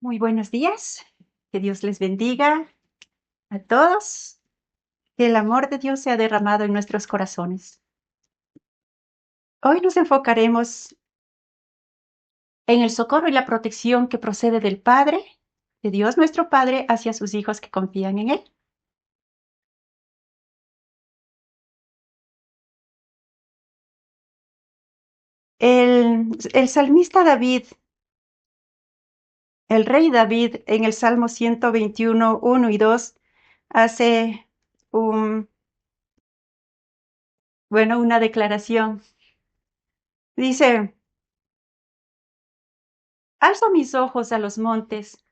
Muy buenos días. Que Dios les bendiga a todos. Que el amor de Dios sea derramado en nuestros corazones. Hoy nos enfocaremos en el socorro y la protección que procede del Padre, de Dios nuestro Padre, hacia sus hijos que confían en Él. El salmista David, el rey David, en el Salmo 121, 1 y 2, hace una declaración. Dice: alzo mis ojos a los montes.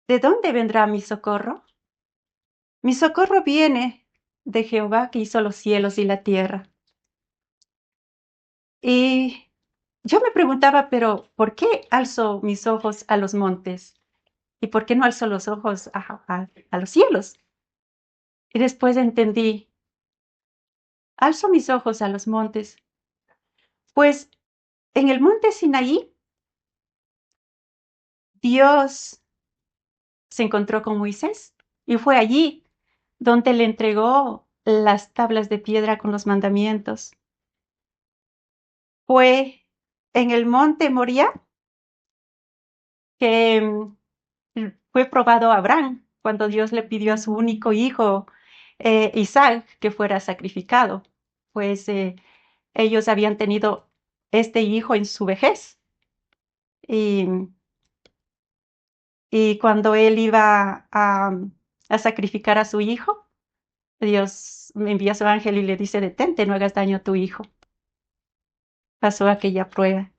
¿De dónde vendrá mi socorro? Mi socorro viene de Jehová, que hizo los cielos y la tierra. Y yo me preguntaba, pero ¿por qué alzo mis ojos a los montes? ¿Y por qué no alzo los ojos a los cielos? Y después entendí, alzo mis ojos a los montes, pues en el monte Sinaí Dios se encontró con Moisés y fue allí donde le entregó las tablas de piedra con los mandamientos. Fue en el monte Moriah que fue probado a Abraham cuando Dios le pidió a su único hijo, Isaac, que fuera sacrificado. Pues ellos habían tenido este hijo en su vejez. Y, y cuando él iba a sacrificar a su hijo, Dios me envía a su ángel y le dice: detente, no hagas daño a tu hijo. Pasó aquella prueba.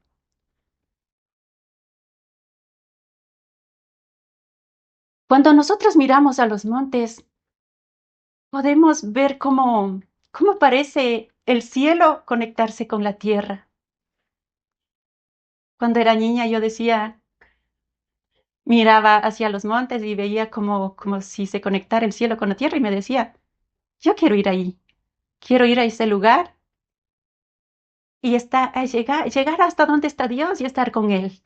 Cuando nosotros miramos a los montes, podemos ver cómo parece el cielo conectarse con la tierra. Cuando era niña yo decía, miraba hacia los montes y veía como si se conectara el cielo con la tierra y me decía, yo quiero ir ahí, quiero ir a ese lugar y llegar hasta donde está Dios y estar con Él.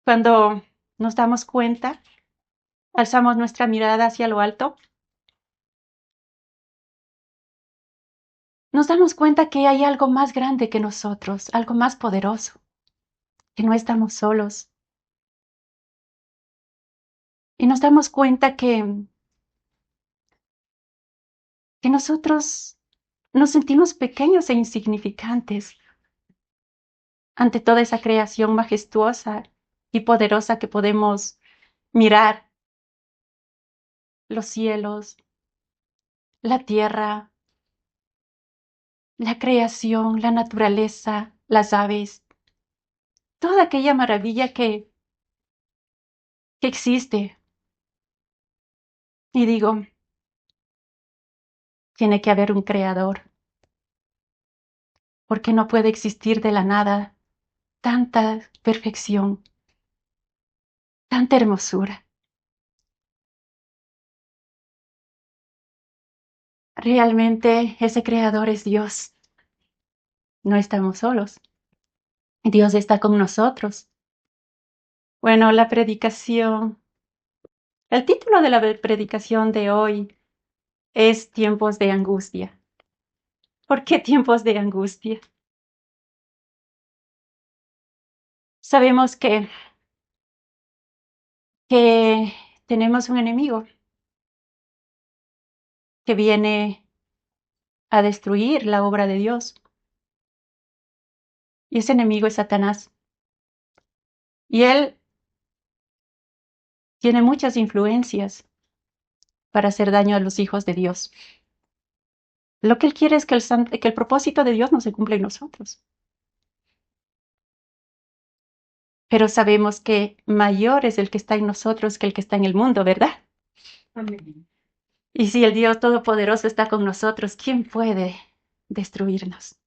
Cuando nos damos cuenta, alzamos nuestra mirada hacia lo alto, nos damos cuenta que hay algo más grande que nosotros, algo más poderoso, que no estamos solos. Y nos damos cuenta que nosotros nos sentimos pequeños e insignificantes ante toda esa creación majestuosa y poderosa que podemos mirar: los cielos, la tierra, la creación, la naturaleza, las aves, toda aquella maravilla que existe. Y digo, tiene que haber un creador, porque no puede existir de la nada tanta perfección, tanta hermosura. Realmente ese creador es Dios. No estamos solos. Dios está con nosotros. Bueno, el título de la predicación de hoy es Tiempos de angustia. ¿Por qué tiempos de angustia? Sabemos que tenemos un enemigo que viene a destruir la obra de Dios. Y ese enemigo es Satanás. Y él tiene muchas influencias para hacer daño a los hijos de Dios. Lo que él quiere es que el propósito de Dios no se cumpla en nosotros. Pero sabemos que mayor es el que está en nosotros que el que está en el mundo, ¿verdad? Amén. Y si el Dios Todopoderoso está con nosotros, ¿quién puede destruirnos?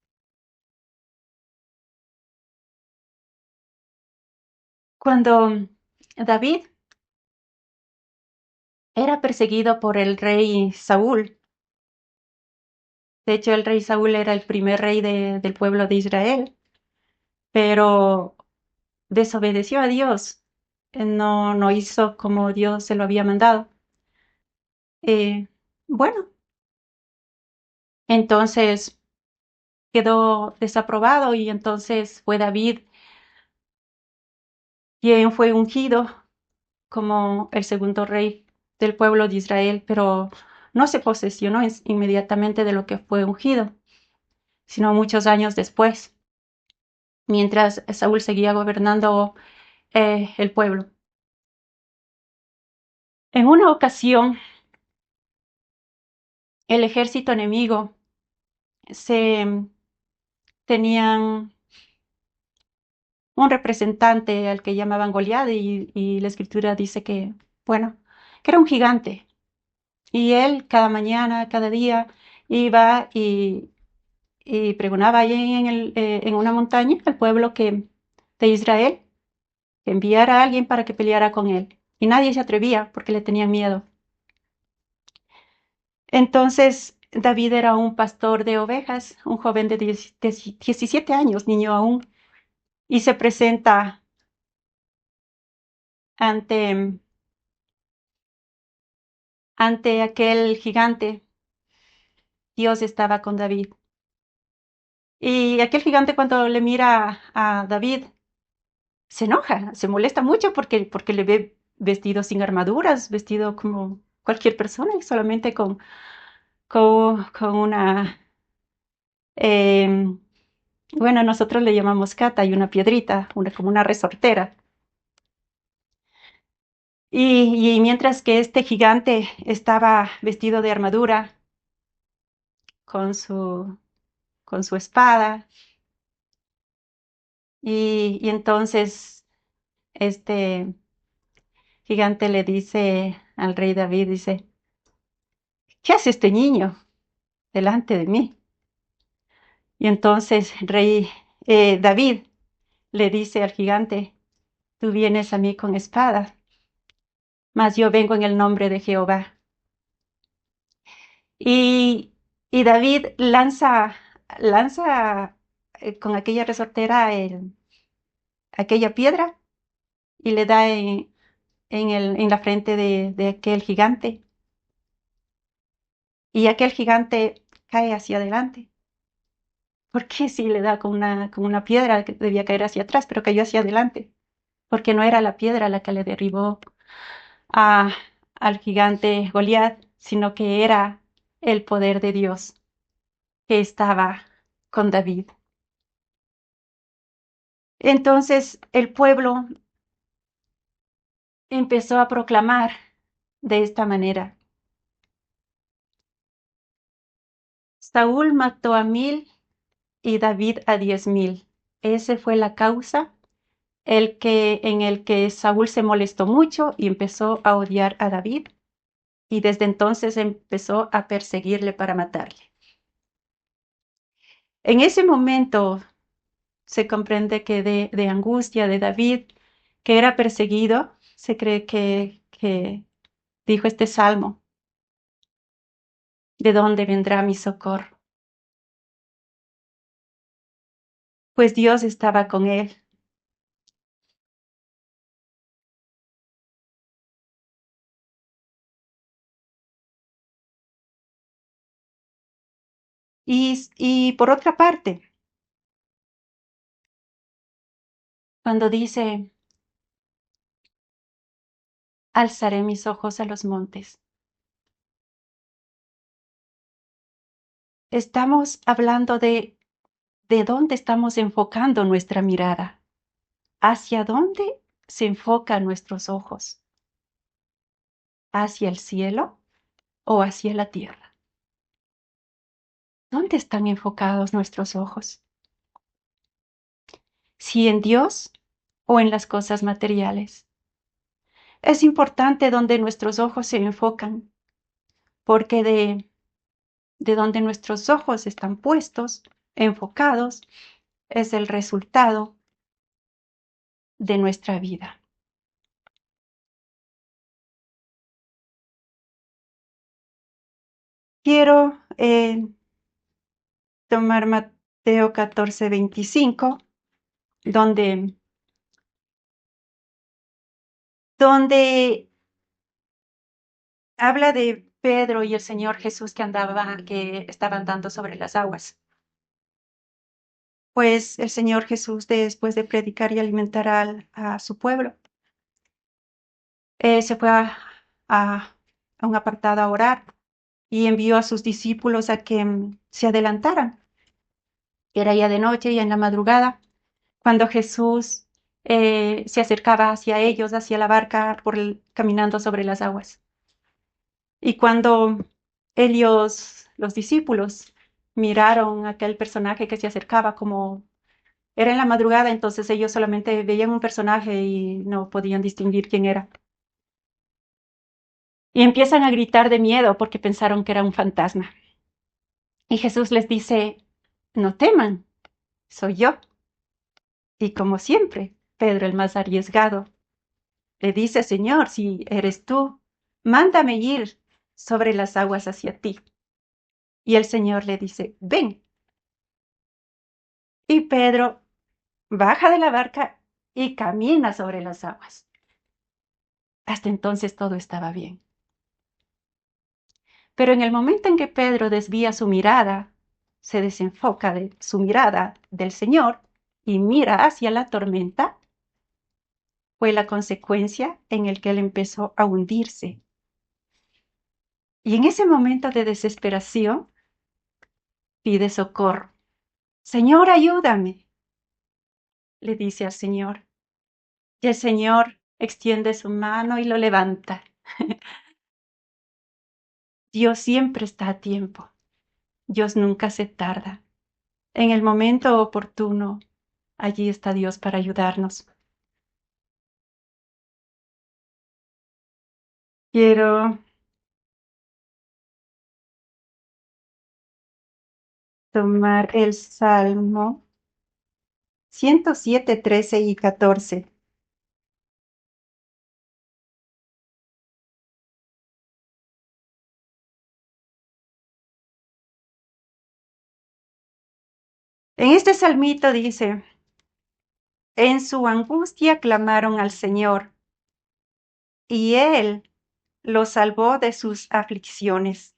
Cuando David era perseguido por el rey Saúl, De hecho, el rey Saúl era el primer rey del pueblo de Israel, pero desobedeció a Dios. No hizo como Dios se lo había mandado. Eh, bueno, entonces quedó desaprobado y entonces fue David quien fue ungido como el segundo rey del pueblo de Israel, pero no se posesionó inmediatamente de lo que fue ungido, sino muchos años después, mientras Saúl seguía gobernando el pueblo. En una ocasión, el ejército enemigo se tenían un representante al que llamaban Goliat y la escritura dice que, bueno, que era un gigante. Y él cada mañana, cada día, iba y pregonaba ahí en una montaña al pueblo de Israel que enviara a alguien para que peleara con él. Y nadie se atrevía porque le tenían miedo. Entonces David era un pastor de ovejas, un joven de 17 años, niño aún, y se presenta ante, ante aquel gigante. Dios estaba con David. Y aquel gigante cuando le mira a David, se enoja, se molesta mucho porque le ve vestido sin armaduras, vestido como cualquier persona, y solamente con una, em, bueno, nosotros le llamamos cata y una piedrita, como una resortera. Y mientras que este gigante estaba vestido de armadura, con con su espada, y entonces este gigante le dice al rey David, dice, ¿qué hace este niño delante de mí? Y entonces David le dice al gigante, tú vienes a mí con espada, mas yo vengo en el nombre de Jehová. Y, y David lanza con aquella resortera aquella piedra y le da en la frente de aquel gigante. Y aquel gigante cae hacia adelante. ¿Por qué si le da con una piedra que debía caer hacia atrás, pero cayó hacia adelante? Porque no era la piedra la que le derribó a, al gigante Goliat, sino que era el poder de Dios que estaba con David. Entonces el pueblo empezó a proclamar de esta manera: Saúl mató a 1000 y David a 10,000. Esa fue la causa en el que Saúl se molestó mucho y empezó a odiar a David, y desde entonces empezó a perseguirle para matarle. En ese momento se comprende que de angustia de David, que era perseguido, se cree que dijo este salmo: ¿de dónde vendrá mi socorro? Pues Dios estaba con él. Y por otra parte, cuando dice, alzaré mis ojos a los montes, estamos hablando de dónde estamos enfocando nuestra mirada, hacia dónde se enfocan nuestros ojos, hacia el cielo o hacia la tierra. ¿Dónde están enfocados nuestros ojos? ¿Si en Dios o en las cosas materiales? Es importante donde nuestros ojos se enfocan, porque de donde nuestros ojos están puestos, enfocados, es el resultado de nuestra vida. Quiero tomar Mateo 14:25, donde habla de Pedro y el Señor Jesús que estaban andando sobre las aguas. Pues el Señor Jesús, después de predicar y alimentar a su pueblo, se fue a un apartado a orar y envió a sus discípulos a que se adelantaran. Era ya de noche y en la madrugada, cuando Jesús se acercaba hacia ellos, hacia la barca, caminando sobre las aguas. Y cuando ellos, los discípulos, miraron a aquel personaje que se acercaba, como era en la madrugada, entonces ellos solamente veían un personaje y no podían distinguir quién era. Y empiezan a gritar de miedo porque pensaron que era un fantasma. Y Jesús les dice, no teman, soy yo. Y como siempre, Pedro, el más arriesgado, le dice, Señor, si eres tú, mándame ir sobre las aguas hacia ti. Y el Señor le dice, ven. Y Pedro baja de la barca y camina sobre las aguas. Hasta entonces todo estaba bien. Pero en el momento en que Pedro desvía su mirada, se desenfoca de su mirada del Señor y mira hacia la tormenta, fue la consecuencia en el que él empezó a hundirse. Y en ese momento de desesperación, pide socorro. Señor, ayúdame, le dice al Señor. Y el Señor extiende su mano y lo levanta. Dios siempre está a tiempo. Dios nunca se tarda. En el momento oportuno, allí está Dios para ayudarnos. Quiero tomar el Salmo 107, 13 y 14. En este salmito dice, en su angustia clamaron al Señor, y Él los salvó de sus aflicciones.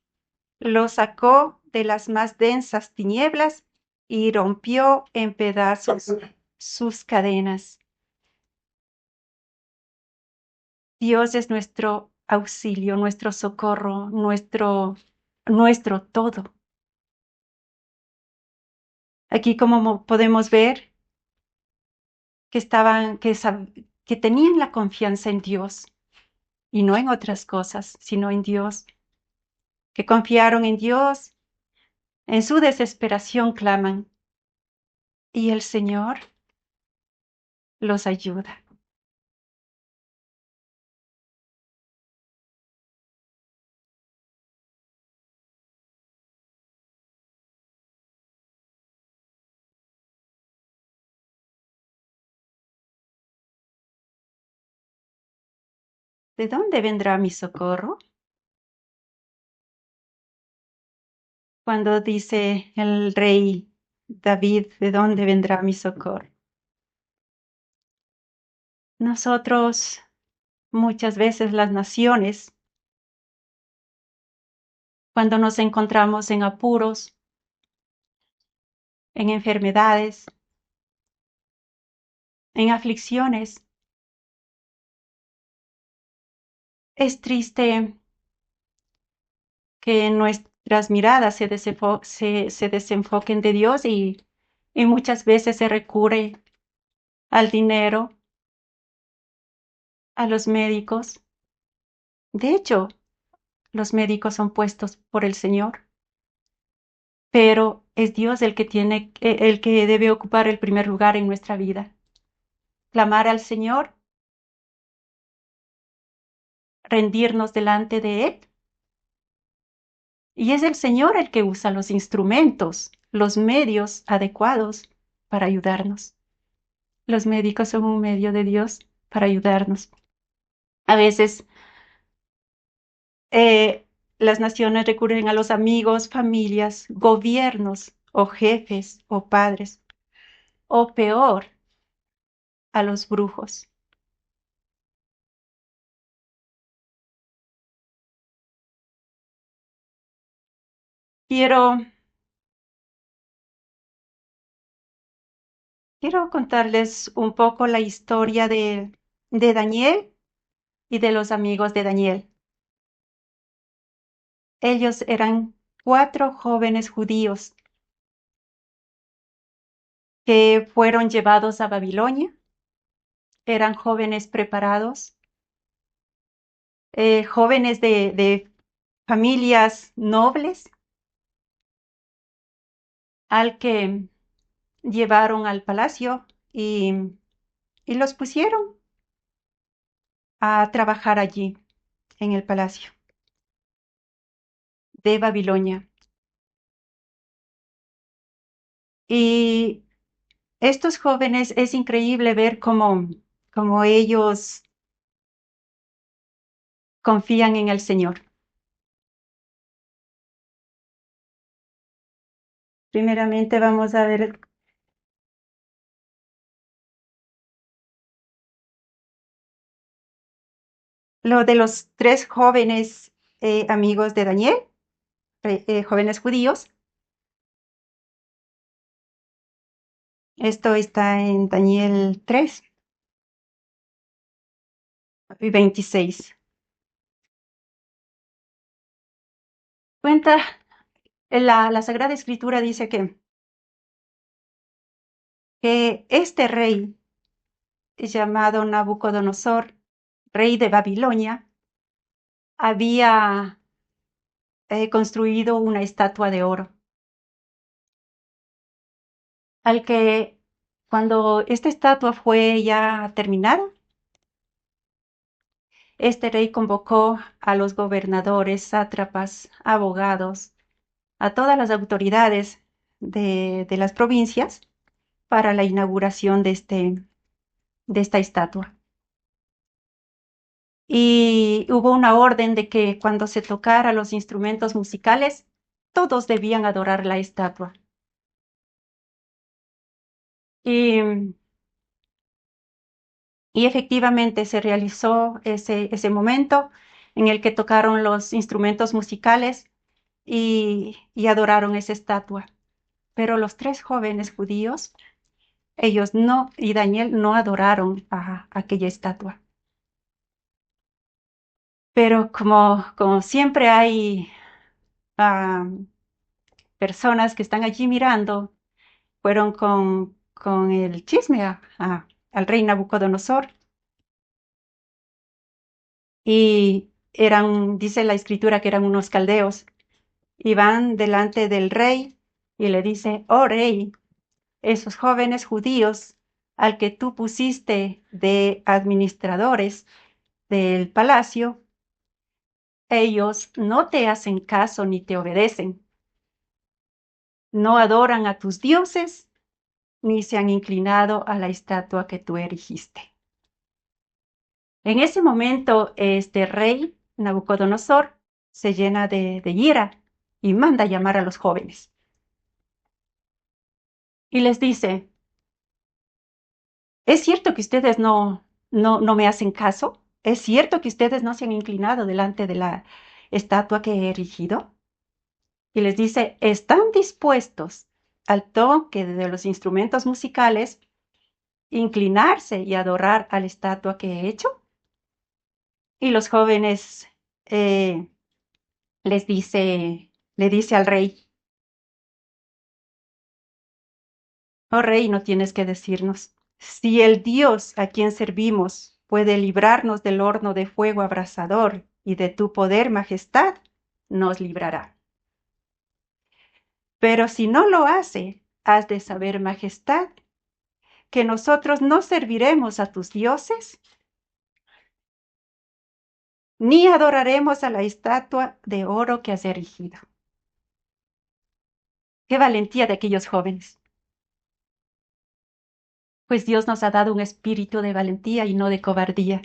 Los sacó de las más densas tinieblas y rompió en pedazos sus cadenas. Dios es nuestro auxilio, nuestro socorro, nuestro todo. Aquí como podemos ver que tenían la confianza en Dios y no en otras cosas, sino en Dios, que confiaron en Dios, en su desesperación claman y el Señor los ayuda. ¿De dónde vendrá mi socorro? Cuando dice el rey David, ¿de dónde vendrá mi socorro? Nosotros, muchas veces las naciones, cuando nos encontramos en apuros, en enfermedades, en aflicciones, es triste que nuestras miradas se desenfoquen de Dios y muchas veces se recurre al dinero, a los médicos. De hecho, los médicos son puestos por el Señor, pero es Dios el que debe ocupar el primer lugar en nuestra vida. Clamar al Señor, rendirnos delante de Él. Y es el Señor el que usa los instrumentos, los medios adecuados para ayudarnos. Los médicos son un medio de Dios para ayudarnos. A veces las naciones recurren a los amigos, familias, gobiernos o jefes, o padres, o peor, a los brujos. Quiero, quiero contarles un poco la historia de Daniel y de los amigos de Daniel. Ellos eran 4 jóvenes judíos que fueron llevados a Babilonia. Eran jóvenes preparados, jóvenes de familias nobles, al que llevaron al palacio y los pusieron a trabajar allí, en el palacio de Babilonia. Y estos jóvenes es increíble ver cómo ellos confían en el Señor. Primeramente vamos a ver lo de los 3 jóvenes amigos de Daniel, jóvenes judíos. Esto está en Daniel 3:26. Cuenta, la Sagrada Escritura dice que este rey, llamado Nabucodonosor, rey de Babilonia, había construido una estatua de oro, al que cuando esta estatua fue ya terminada, este rey convocó a los gobernadores, sátrapas, abogados, a todas las autoridades de las provincias para la inauguración de esta estatua. Y hubo una orden de que cuando se tocara los instrumentos musicales, todos debían adorar la estatua. Y, y efectivamente se realizó ese momento en el que tocaron los instrumentos musicales y adoraron esa estatua. Pero los 3 jóvenes judíos, ellos no, y Daniel no adoraron a aquella estatua. Pero como siempre hay ah, personas que están allí mirando, fueron con el chisme al rey Nabucodonosor y dice la escritura que eran unos caldeos, y van delante del rey y le dice: oh rey, esos jóvenes judíos al que tú pusiste de administradores del palacio, ellos no te hacen caso ni te obedecen, no adoran a tus dioses ni se han inclinado a la estatua que tú erigiste. En ese momento, este rey Nabucodonosor se llena de ira y manda llamar a los jóvenes y les dice: ¿es cierto que ustedes no me hacen caso? ¿Es cierto que ustedes no se han inclinado delante de la estatua que he erigido? Y les dice: ¿están dispuestos al toque de los instrumentos musicales inclinarse y adorar a la estatua que he hecho? Y los jóvenes eh, le dice al rey: oh rey, no tienes que decirnos. Si el Dios a quien servimos puede librarnos del horno de fuego abrasador y de tu poder, majestad, nos librará. Pero si no lo hace, has de saber, majestad, que nosotros no serviremos a tus dioses, ni adoraremos a la estatua de oro que has erigido. Qué valentía de aquellos jóvenes. Pues Dios nos ha dado un espíritu de valentía y no de cobardía.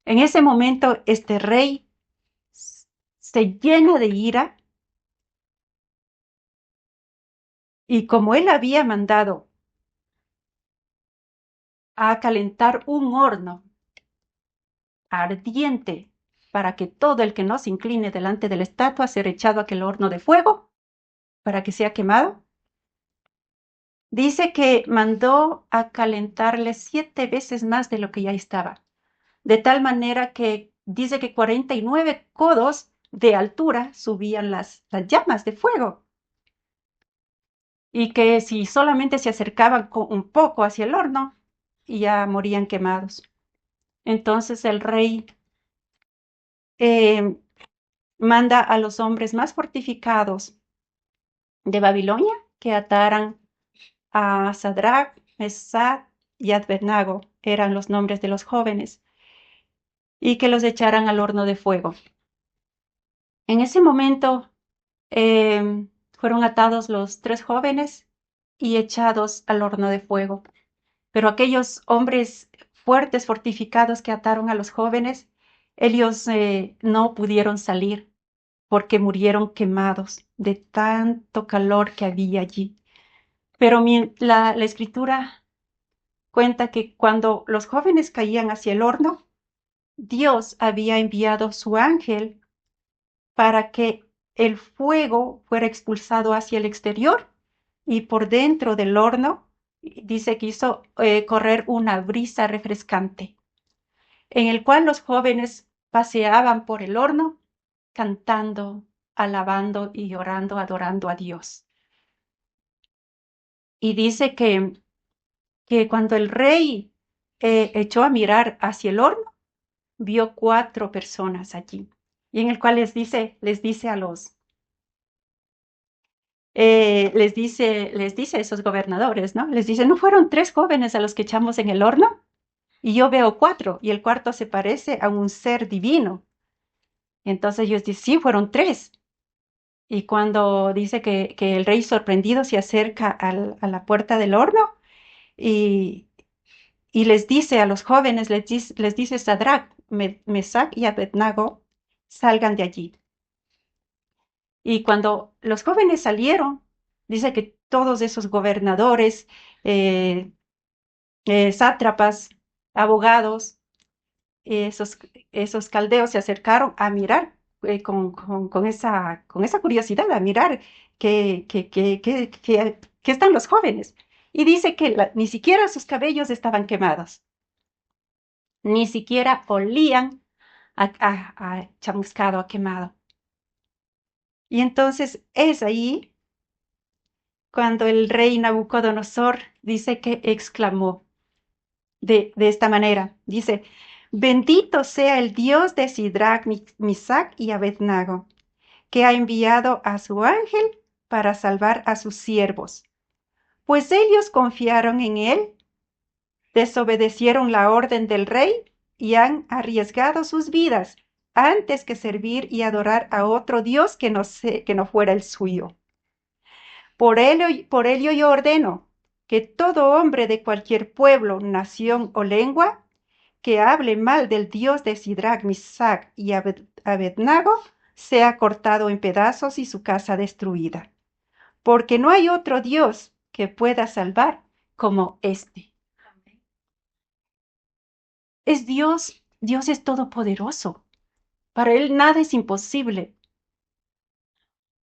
En ese momento, este rey se llena de ira Y como él había mandado a calentar un horno ardiente para que todo el que no se incline delante de la estatua sea echado a aquel horno de fuego para que sea quemado, dice que mandó a calentarle 7 veces más de lo que ya estaba, de tal manera que dice que 49 codos de altura subían las llamas de fuego y que si solamente se acercaban un poco hacia el horno, ya morían quemados. Entonces el rey eh, manda a los hombres más fortificados de Babilonia que ataran a Sadrach, Mesach y Abednego, eran los nombres de los jóvenes, y que los echaran al horno de fuego. En ese momento fueron atados los 3 jóvenes y echados al horno de fuego. Pero aquellos hombres fuertes, fortificados que ataron a los jóvenes, ellos no pudieron salir porque murieron quemados de tanto calor que había allí. Pero la escritura cuenta que cuando los jóvenes caían hacia el horno, Dios había enviado su ángel para que el fuego fuera expulsado hacia el exterior y por dentro del horno dice que hizo correr una brisa refrescante, en el cual los jóvenes paseaban por el horno cantando, alabando y orando, adorando a Dios. Y dice que cuando el rey echó a mirar hacia el horno, vio 4 personas allí, y en el cual les dice a esos gobernadores, ¿no? Les dice, ¿no fueron 3 jóvenes a los que echamos en el horno? Y yo veo 4, y el cuarto se parece a un ser divino. Entonces ellos dicen, sí, fueron 3. Y cuando dice que el rey sorprendido se acerca a la puerta del horno y, y les dice a los jóvenes, les dice Sadrach, Mesach y Abednego, salgan de allí. Y cuando los jóvenes salieron, dice que todos esos gobernadores, eh, sátrapas, abogados, esos caldeos se acercaron a mirar con esa curiosidad, a mirar que están los jóvenes. Y dice que ni siquiera sus cabellos estaban quemados, ni siquiera olían a chamuscado, a quemado. Y entonces es ahí cuando el rey Nabucodonosor dice que exclamó de esta manera, dice, bendito sea el Dios de Sidrach, Misach y Abednego, que ha enviado a su ángel para salvar a sus siervos, pues ellos confiaron en él, desobedecieron la orden del rey y han arriesgado sus vidas antes que servir y adorar a otro Dios que no fuera el suyo. Por ello yo ordeno que todo hombre de cualquier pueblo, nación o lengua que hable mal del Dios de Sidrach, Misach y Abednego sea cortado en pedazos y su casa destruida, porque no hay otro Dios que pueda salvar como este. Es Dios, Dios es todopoderoso. Para Él nada es imposible.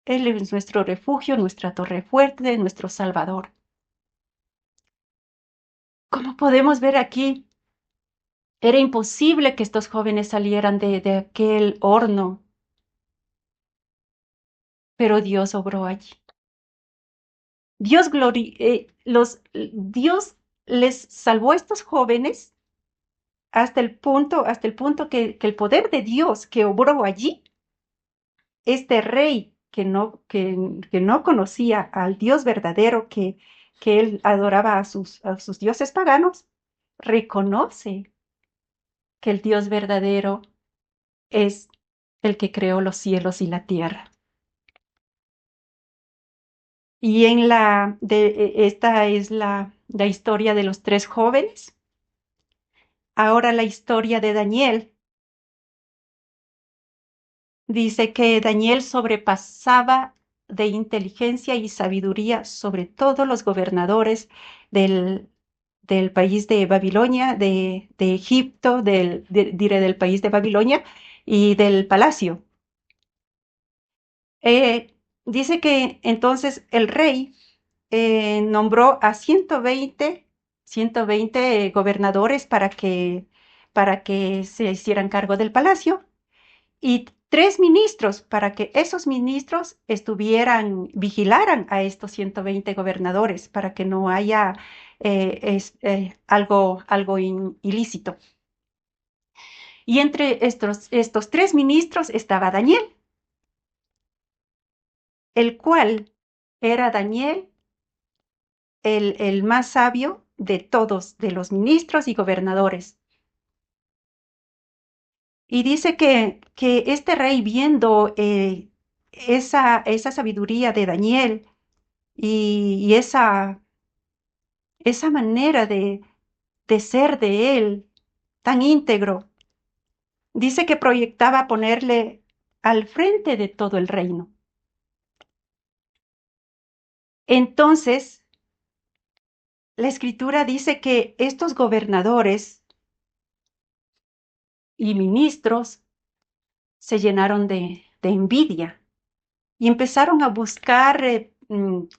Él es nuestro refugio, nuestra torre fuerte, nuestro Salvador. Como podemos ver aquí, era imposible que estos jóvenes salieran de aquel horno, pero Dios obró allí. Dios les salvó a estos jóvenes hasta el punto que el poder de Dios que obró allí, este rey que no conocía al Dios verdadero que él adoraba a sus dioses paganos, reconoce que el Dios verdadero es el que creó los cielos y la tierra. Y esta es la historia de los 3 jóvenes. Ahora la historia de Daniel. Dice que Daniel sobrepasaba de inteligencia y sabiduría sobre todos los gobernadores del país de Babilonia, de Egipto, diré del país de Babilonia y del palacio. Dice que entonces el rey nombró a 120 gobernadores para que se hicieran cargo del palacio y 3 ministros para que esos ministros vigilaran a estos 120 gobernadores para que no haya algo ilícito. Y entre estos 3 ministros estaba Daniel, el cual era Daniel el más sabio de todos, de los ministros y gobernadores. Y dice que este rey, viendo esa sabiduría de Daniel y esa manera de ser de él tan íntegro, dice que proyectaba ponerle al frente de todo el reino. Entonces, la escritura dice que estos gobernadores y ministros se llenaron de envidia y empezaron a buscar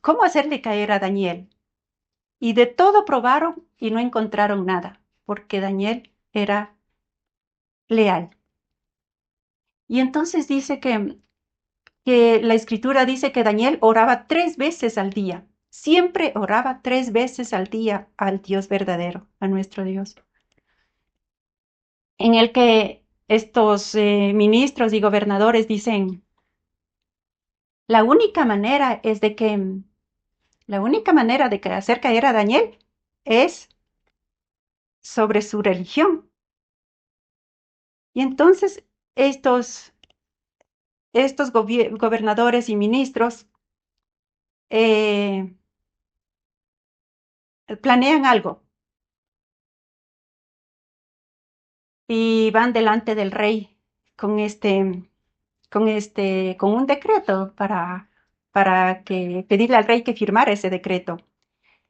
cómo hacerle caer a Daniel. Y de todo probaron y no encontraron nada, porque Daniel era leal. Y entonces dice que la escritura dice que Daniel oraba 3 veces al día. Siempre oraba 3 veces al día al Dios verdadero, a nuestro Dios. En el que estos ministros y gobernadores dicen, la única manera de hacer caer a Daniel es sobre su religión. Y entonces estos gobernadores y ministros planean algo y van delante del rey con un decreto para pedirle al rey que firmara ese decreto,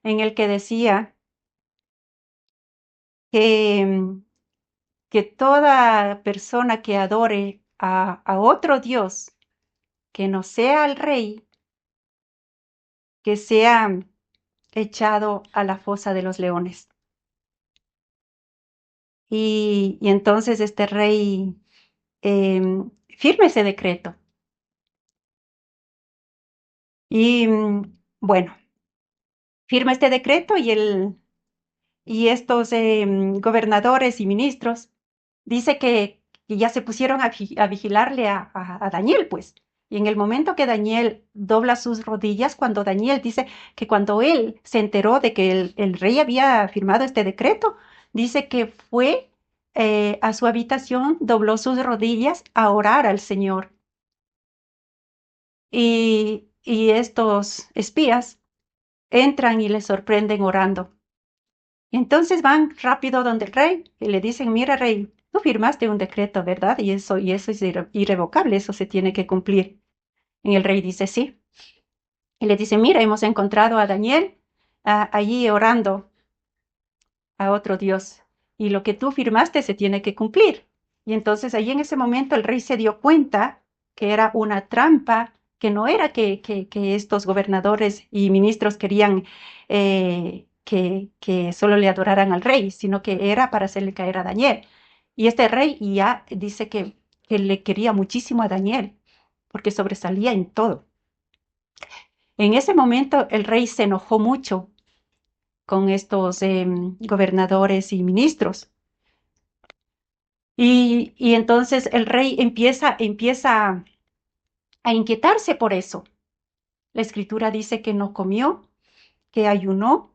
en el que decía que, que toda persona que adore a otro Dios que no sea el rey, que sea echado a la fosa de los leones. Y entonces este rey firma ese decreto. Y bueno, firma este decreto y estos gobernadores y ministros dice que ya se pusieron a vigilarle a Daniel, pues. Y en el momento que Daniel dobla sus rodillas, cuando Daniel dice que cuando él se enteró de que el rey había firmado este decreto, dice que fue a su habitación, dobló sus rodillas a orar al Señor. Y estos espías entran y le sorprenden orando. Entonces van rápido donde el rey y le dicen, mira, rey, tú firmaste un decreto, ¿verdad? Y eso es irrevocable, eso se tiene que cumplir. Y el rey dice, sí. Y le dice, mira, hemos encontrado a Daniel allí orando a otro Dios. Y lo que tú firmaste se tiene que cumplir. Y entonces allí en ese momento el rey se dio cuenta que era una trampa, que no era que estos gobernadores y ministros querían que solo le adoraran al rey, sino que era para hacerle caer a Daniel. Y este rey ya dice que le quería muchísimo a Daniel, porque sobresalía en todo. En ese momento el rey se enojó mucho con estos gobernadores y ministros. Y entonces el rey empieza a inquietarse por eso. La escritura dice que no comió, que ayunó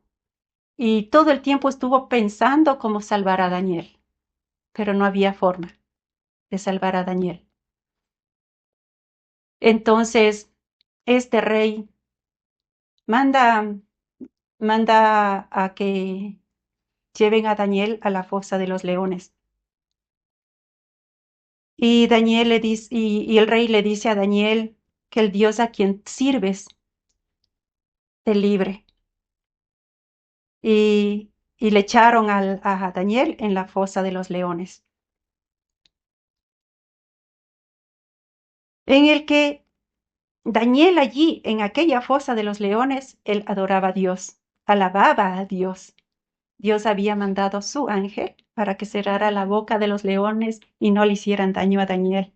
y todo el tiempo estuvo pensando cómo salvar a Daniel, pero no había forma de salvar a Daniel. Entonces, este rey manda a que lleven a Daniel a la fosa de los leones. Y Daniel le dice, y el rey le dice a Daniel, que el Dios a quien sirves te libre. Y le echaron a Daniel en la fosa de los leones, en el que Daniel allí, en aquella fosa de los leones, él adoraba a Dios, alababa a Dios. Dios había mandado su ángel para que cerrara la boca de los leones y no le hicieran daño a Daniel.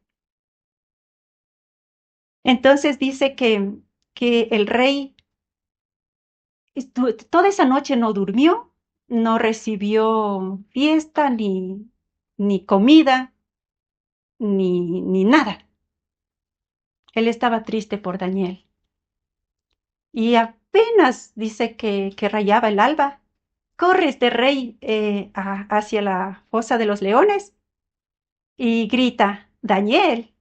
Entonces dice que el rey toda esa noche no durmió, no recibió fiesta, ni comida, ni nada. Él estaba triste por Daniel. Y apenas dice que rayaba el alba, corre este rey hacia la fosa de los leones y grita, Daniel,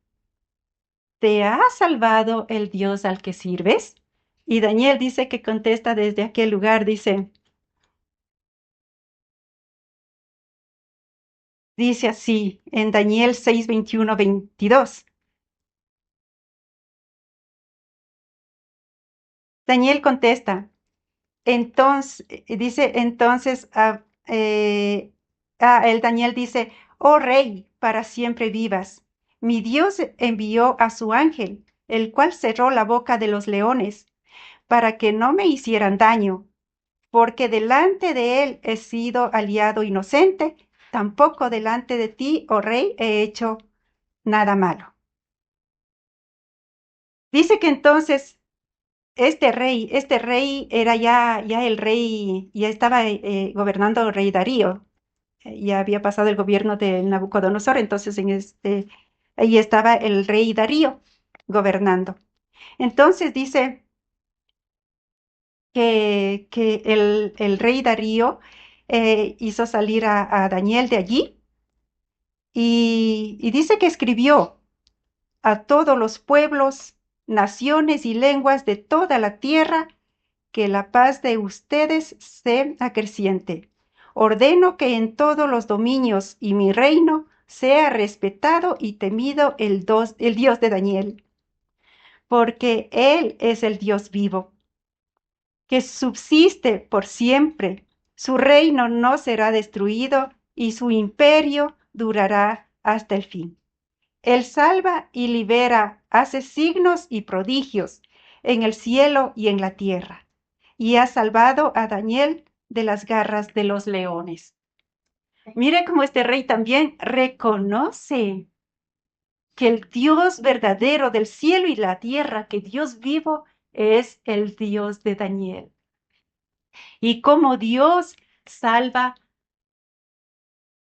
¿te ha salvado el Dios al que sirves? Y Daniel dice que contesta desde aquel lugar, dice así en Daniel 6, 21, 22. Daniel contesta, entonces, dice, entonces, el Daniel dice, oh rey, para siempre vivas. Mi Dios envió a su ángel, el cual cerró la boca de los leones, para que no me hicieran daño, porque delante de él he sido aliado inocente, tampoco delante de ti, oh rey, he hecho nada malo. Dice que entonces este rey era ya el rey, ya estaba gobernando el rey Darío, ya había pasado el gobierno de Nabucodonosor, entonces ahí estaba el rey Darío gobernando. Entonces dice que el rey Darío hizo salir a Daniel de allí y dice que escribió a todos los pueblos, naciones y lenguas de toda la tierra que la paz de ustedes se acreciente. Ordeno que en todos los dominios y mi reino sea respetado y temido el Dios de Daniel, porque Él es el Dios vivo, que subsiste por siempre. Su reino no será destruido y su imperio durará hasta el fin. Él salva y libera, hace signos y prodigios en el cielo y en la tierra, y ha salvado a Daniel de las garras de los leones. Mire cómo este rey también reconoce que el Dios verdadero del cielo y la tierra, que Dios vivo, es el Dios de Daniel. Y cómo Dios salva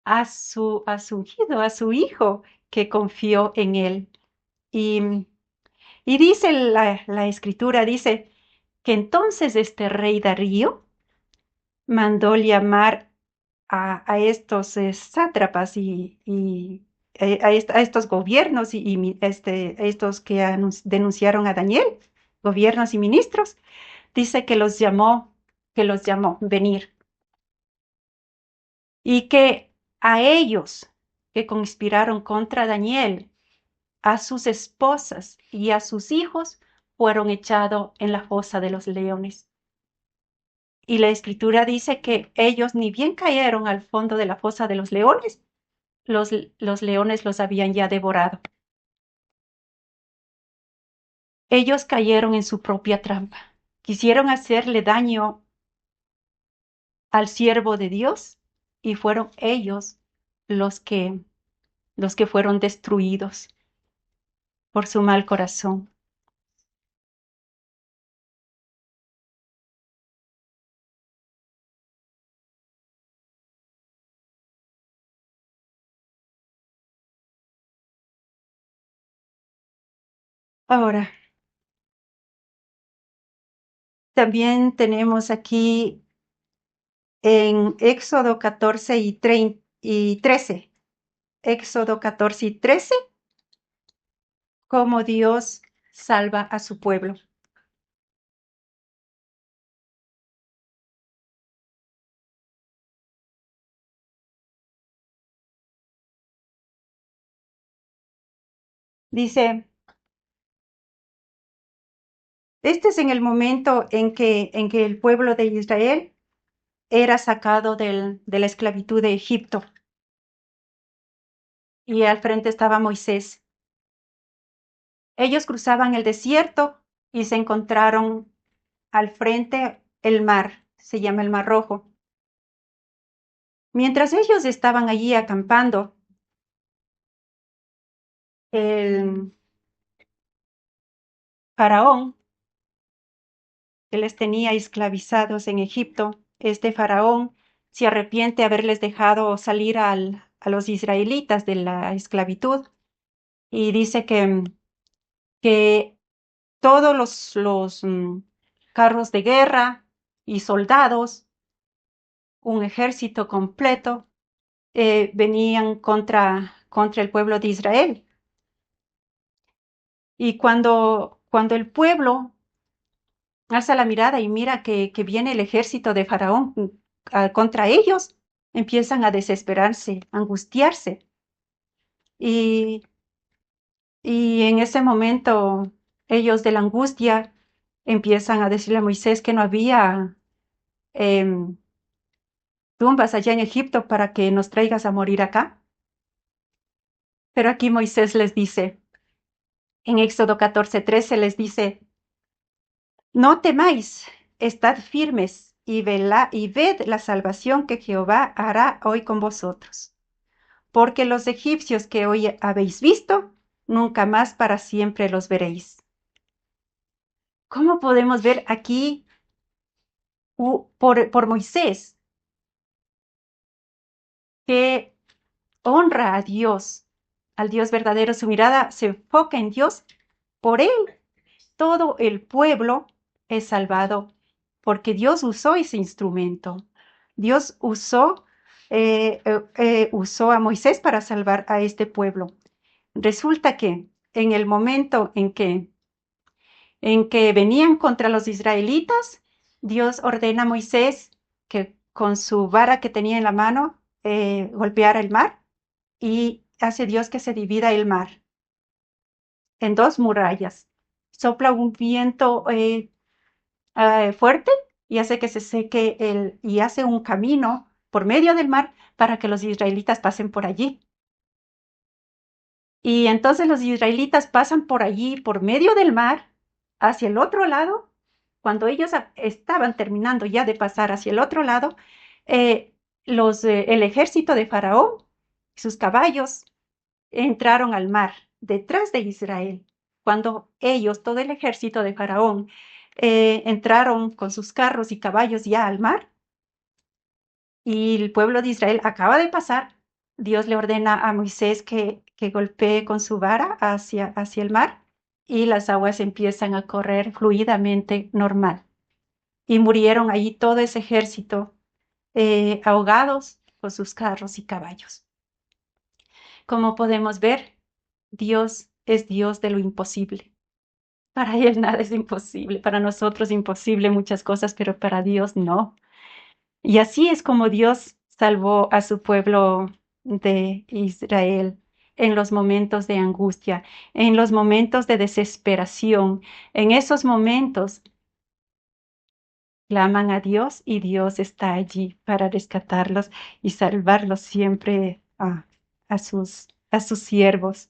a su ungido, a su hijo, que confió en él. Y Y dice la escritura, dice que entonces este rey Darío mandó llamar a estos sátrapas y a estos gobiernos a estos que denunciaron a Daniel, gobiernos y ministros, dice que los llamó venir y que a ellos que conspiraron contra Daniel, a sus esposas y a sus hijos fueron echados en la fosa de los leones. Y la escritura dice que ellos ni bien cayeron al fondo de la fosa de los leones, los leones los habían ya devorado. Ellos cayeron en su propia trampa. Quisieron hacerle daño al siervo de Dios y fueron ellos los que, los que fueron destruidos por su mal corazón. Ahora, también tenemos aquí en Éxodo 14 y 13. Éxodo 14 y 13, cómo Dios salva a su pueblo. Dice, Este es en el momento en que el pueblo de Israel era sacado de la esclavitud de Egipto. Y al frente estaba Moisés. Ellos cruzaban el desierto y se encontraron al frente el mar, se llama el Mar Rojo. Mientras ellos estaban allí acampando, el faraón, que les tenía esclavizados en Egipto, este faraón se arrepiente de haberles dejado salir a los israelitas de la esclavitud y dice que todos los carros de guerra y soldados, un ejército completo, venían contra el pueblo de Israel. Y cuando el pueblo alza la mirada y mira que viene el ejército de Faraón contra ellos, empiezan a desesperarse, a angustiarse. Y, y en ese momento, ellos de la angustia empiezan a decirle a Moisés que no había em, tumbas allá en Egipto para que nos traigas a morir acá. Pero aquí Moisés les dice, en Éxodo 14:13 les dice, no temáis, estad firmes y ved la salvación que Jehová hará hoy con vosotros. Porque los egipcios que hoy habéis visto, nunca más para siempre los veréis. ¿Cómo podemos ver aquí por Moisés que honra a Dios, al Dios verdadero? Su mirada se enfoca en Dios. Por él, todo el pueblo es salvado, porque Dios usó ese instrumento. Dios usó a Moisés para salvar a este pueblo. Resulta que en el momento en que venían contra los israelitas, Dios ordena a Moisés que con su vara que tenía en la mano golpeara el mar y hace Dios que se divida el mar en dos murallas. Sopla un viento fuerte y hace que se seque y hace un camino por medio del mar para que los israelitas pasen por allí. Y entonces los israelitas pasan por allí, por medio del mar, hacia el otro lado. Cuando ellos estaban terminando ya de pasar hacia el otro lado, eh, el ejército de Faraón y sus caballos entraron al mar detrás de Israel. Cuando ellos, todo el ejército de Faraón, entraron con sus carros y caballos ya al mar, y el pueblo de Israel acaba de pasar, Dios le ordena a Moisés que golpee con su vara hacia el mar y las aguas empiezan a correr fluidamente normal. Y murieron allí todo ese ejército ahogados con sus carros y caballos. Como podemos ver, Dios es Dios de lo imposible. Para Él nada es imposible, para nosotros imposible muchas cosas, pero para Dios no. Y así es como Dios salvó a su pueblo de Israel en los momentos de angustia, en los momentos de desesperación. En esos momentos claman a Dios y Dios está allí para rescatarlos y salvarlos siempre a sus siervos.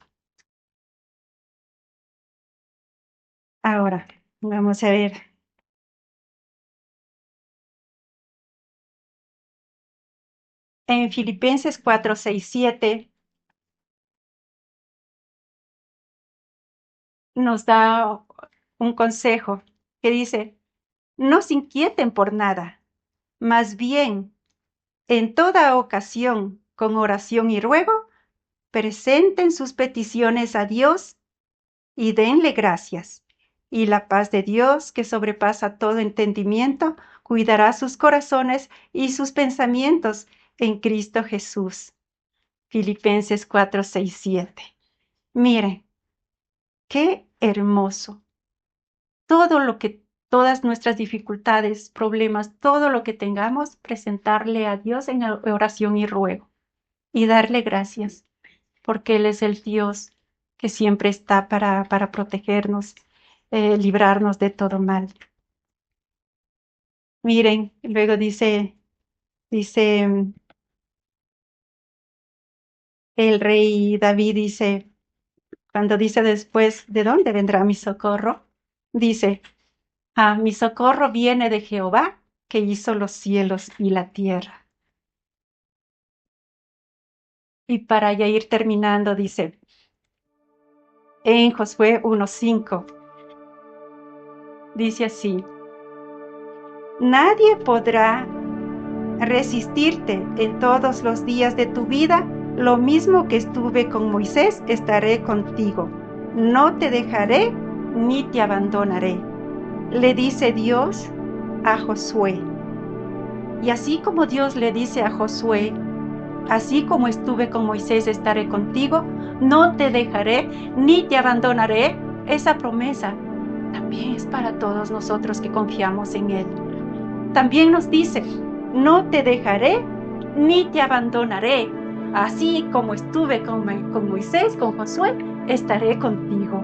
Ahora, vamos a ver. En Filipenses 4:6-7 nos da un consejo que dice, no se inquieten por nada, más bien, en toda ocasión, con oración y ruego, presenten sus peticiones a Dios y denle gracias. Y la paz de Dios, que sobrepasa todo entendimiento, cuidará sus corazones y sus pensamientos en Cristo Jesús. Filipenses 4:6-7. Miren, qué hermoso. Todas nuestras dificultades, problemas, todo lo que tengamos, presentarle a Dios en oración y ruego y darle gracias, porque Él es el Dios que siempre está para protegernos. librarnos de todo mal. Miren, luego dice el rey David, dice, cuando dice después, ¿de dónde vendrá mi socorro? Dice, mi socorro viene de Jehová, que hizo los cielos y la tierra. Y para ya ir terminando, dice, en Josué 1:5, dice así, nadie podrá resistirte en todos los días de tu vida, lo mismo que estuve con Moisés, estaré contigo. No te dejaré ni te abandonaré, le dice Dios a Josué. Y así como Dios le dice a Josué, así como estuve con Moisés, estaré contigo, no te dejaré ni te abandonaré, esa promesa también es para todos nosotros que confiamos en Él. También nos dice, no te dejaré ni te abandonaré. Así como estuve con Moisés, con Josué, estaré contigo.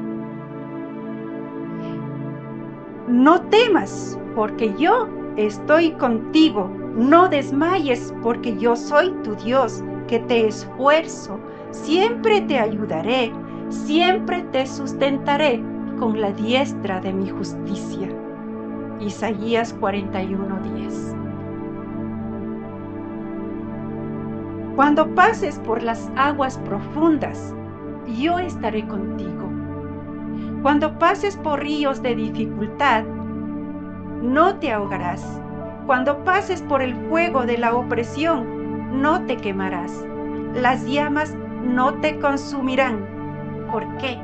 No temas, porque yo estoy contigo. No desmayes, porque yo soy tu Dios, que te esfuerzo. Siempre te ayudaré, siempre te sustentaré con la diestra de mi justicia. Isaías 41:10. Cuando pases por las aguas profundas, yo estaré contigo. Cuando pases por ríos de dificultad, no te ahogarás. Cuando pases por el fuego de la opresión, no te quemarás. Las llamas no te consumirán. ¿Por qué?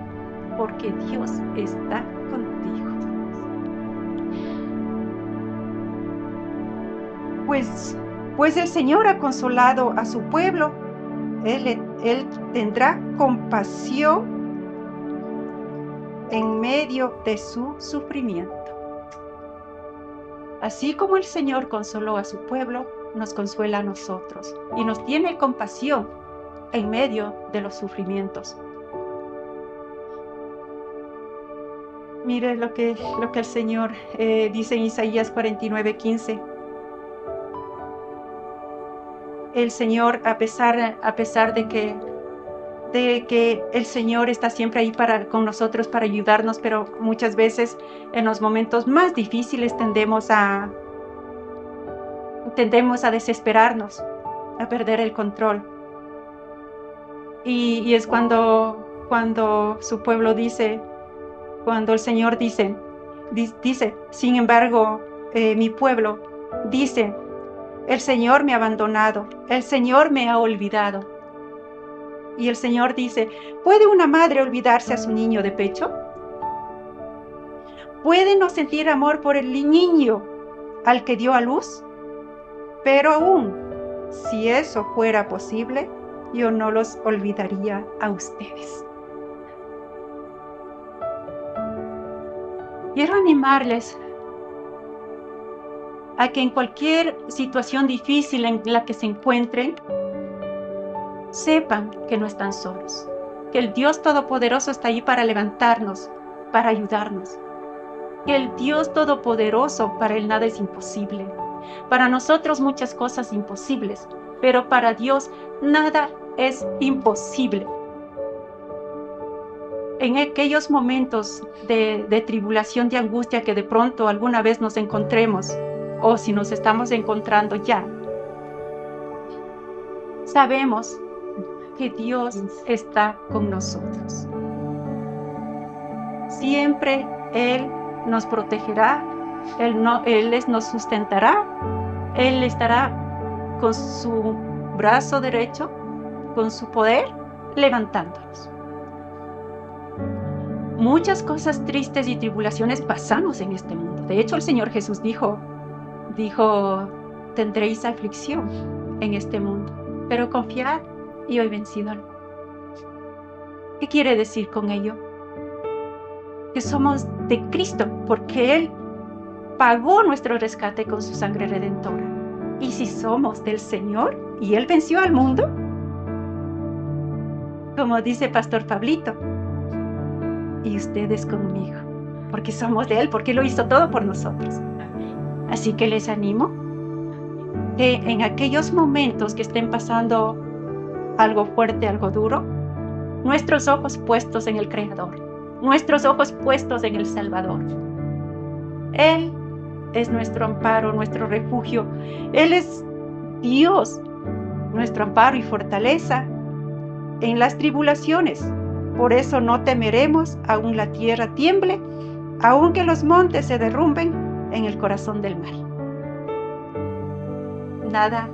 Porque Dios está contigo. Pues el Señor ha consolado a su pueblo. Él tendrá compasión en medio de su sufrimiento. Así como el Señor consoló a su pueblo, nos consuela a nosotros y nos tiene compasión en medio de los sufrimientos. Mire lo que el Señor dice en Isaías 49:15. El Señor, a pesar de que el Señor está siempre ahí con nosotros para ayudarnos, pero muchas veces en los momentos más difíciles tendemos a desesperarnos, a perder el control. Y es cuando su pueblo dice, cuando el Señor dice, sin embargo, mi pueblo dice, el Señor me ha abandonado, el Señor me ha olvidado. Y el Señor dice, ¿puede una madre olvidarse a su niño de pecho? ¿Puede no sentir amor por el niño al que dio a luz? Pero aún, si eso fuera posible, yo no los olvidaría a ustedes. Quiero animarles a que en cualquier situación difícil en la que se encuentren, sepan que no están solos, que el Dios Todopoderoso está ahí para levantarnos, para ayudarnos, que el Dios Todopoderoso, para Él nada es imposible. Para nosotros muchas cosas imposibles, pero para Dios nada es imposible. En aquellos momentos de tribulación, de angustia que de pronto alguna vez nos encontremos, o si nos estamos encontrando ya, sabemos que Dios está con nosotros. Siempre Él nos protegerá, Él nos sustentará, Él estará con su brazo derecho, con su poder, levantándonos. Muchas cosas tristes y tribulaciones pasamos en este mundo. De hecho, el Señor Jesús dijo, tendréis aflicción en este mundo, pero confiad y hoy vencido al mundo. ¿Qué quiere decir con ello? Que somos de Cristo, porque Él pagó nuestro rescate con su sangre redentora. Y si somos del Señor y Él venció al mundo, como dice Pastor Pablito, y ustedes conmigo, porque somos de Él, porque lo hizo todo por nosotros. Así que les animo que en aquellos momentos que estén pasando algo fuerte, algo duro, nuestros ojos puestos en el Creador, nuestros ojos puestos en el Salvador. Él es nuestro amparo, nuestro refugio. Él es Dios, nuestro amparo y fortaleza en las tribulaciones. Por eso no temeremos, aun la tierra tiemble, aunque los montes se derrumben en el corazón del mar. Nada,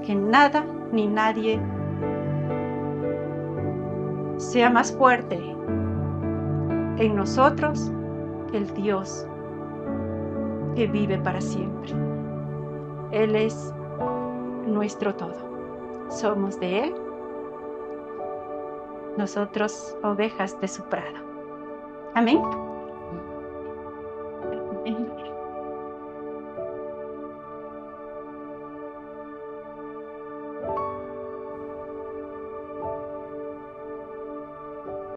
que nada ni nadie sea más fuerte en nosotros que el Dios que vive para siempre. Él es nuestro todo. Somos de Él, nosotros ovejas de su prado. Amén.